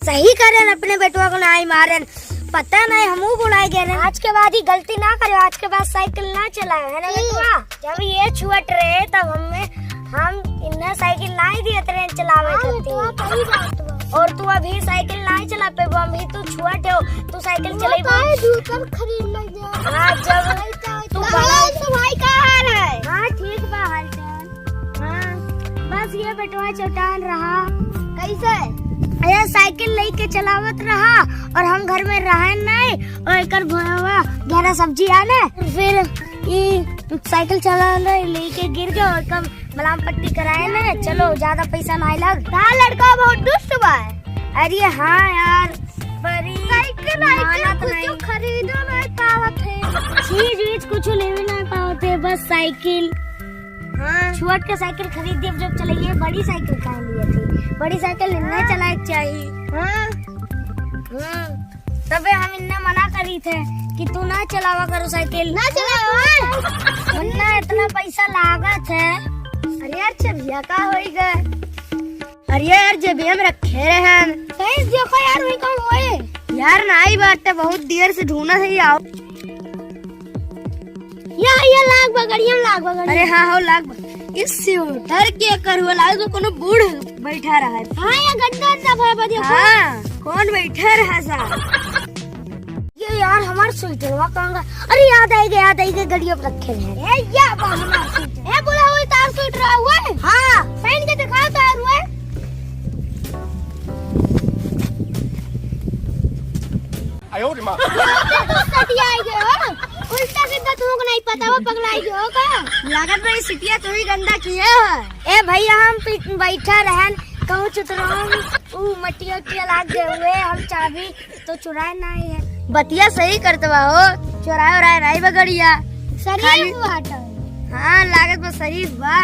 सही करें अपने बेटुआ को नहीं मारे, पता नहीं हमू बुलाए गए। आज के बाद ही गलती ना करे, आज के बाद साइकिल ना चलाए, है ना बेटुआ। जब ये छुअट रहे तब हम इन्हें साइकिल ना ही दिए ट्रेन चलावे करती। और तू अभी साइकिल नहीं चला पे, अभी तू छुअट हो, तू साइकिल चलाई खरीद लग जा। हाँ जब तू भाई का हाल है। हाँ ठीक बा हाल चाल। हाँ बस ये बेटुआ चौटान रहा कैसे अरे साइकिल लेके चलावत रहा और हम घर में रहे नहीं और एक भुआ गहरा सब्जी आने फिर साइकिल चला लेके गिर गया और कब मलाम पट्टी कराए ना। चलो ज्यादा पैसा नहीं लग। लड़का बहुत दुष्ट बा। अरे हाँ यार बड़ी साइकिल खरीदो नहीं पावत है, चीज कुछ लेवे नहीं पावत है, बस साइकिल। हाँ छुअट के साइकिल खरीद दिए जब चलाइए। बड़ी साइकिल कहाँ लिए थी, बड़ी साइकिल इन्हें चलाए चाहिए। हाँ तबे हम इन्हें मना करी थे कि तू ना चलावा करो साइकिल, ना चलावा वरना इतना पैसा लागत है। अरे यार चबिया का होई गए। अरे यार जबिया में रखे रहे देखो यार वही कौन हुए यार नहीं बात है, बहुत देर से ढूंढा है। आओ ये लाग बगड़िया। अरे हाँ हो लाग इससे डर के करो लाग तो कोनो बूढ़ बैठा रहा है। हाँ ये गड्ढा सब। हाँ कौन बैठा रहा सा ये यार हमारे स्वेटर कहूँगा। अरे याद आई गए गड़ियों पर रखे हैं। बोला हुई तार स्वेटर हुआ है। हाँ पहन के दिखाओ तार हुआ है। उल्टा सीधा तुमको नहीं पता वो पगलाई गयो का लागत भाई सिटिया तो ही गंदा किया है। ए भैया हम बैठा रहन कहूँ चुतराम मटिया लाग गए हुए, हम चाबी तो चुराए नहीं है। बतिया सही करतवा हो, चुराए उराए नहीं बगड़िया हाँ लागत बस सही बा।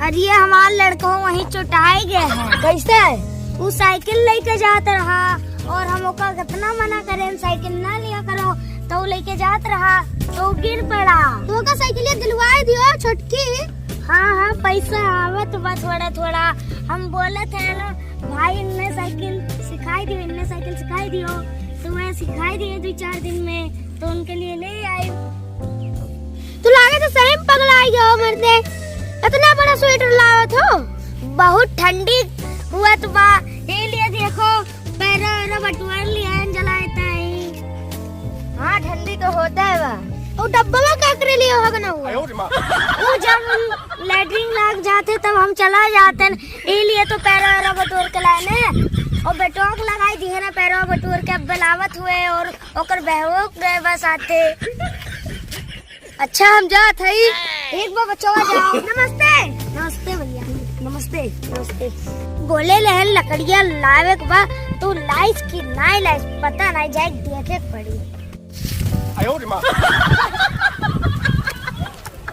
अरे हमारे लड़कों वहीं चुटाए गए हैं। कैसे वो साइकिल लेके जाता रहा और हम ओका कितना मना करें साइकिल ना लिया करो तो लेके जात रहा तो गिर पड़ा। तो का साइकिल दिलवाए दियो छोटकी। हाँ पैसा आवत बा थोड़ा थोड़ा। हम बोले थे ना भाई इन्हें साइकिल सिखाई दियो तो मैं सिखाई दिए 2-4 दिन में तो उनके लिए ले आई। तो लागे तो सही में पगलाई गयो मर्दे, इतना बड़ा स्वेटर लावत हो। बहुत ठंडी हुआ तो बा ये लिए देखो पैर बटुआर लिया जलाता है। हाँ ठंडी तो होता है बा। और डब्बा में क्या करे लिया होगा ना वो जब लैट्रिन लाग जाते तब हम चला जाते ये लिए तो पैर बटोर के लाने और बेटोक लगाई दी है ना पैर बटोर के बलावत हुए और ओकर बहवो गए बस आते। अच्छा हम जात है एक बार बच्चा जाओ। नमस्ते भैया नमस्ते। बोले लहन लकड़िया लावे के बा तो लाइस की नहीं लाइस पता नहीं जाए देखे पड़ी।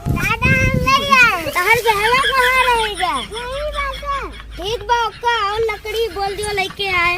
दादा तहर गहवा कहाँ रहेगा। ठीक बा और लकड़ी बोल दियो लेके आए।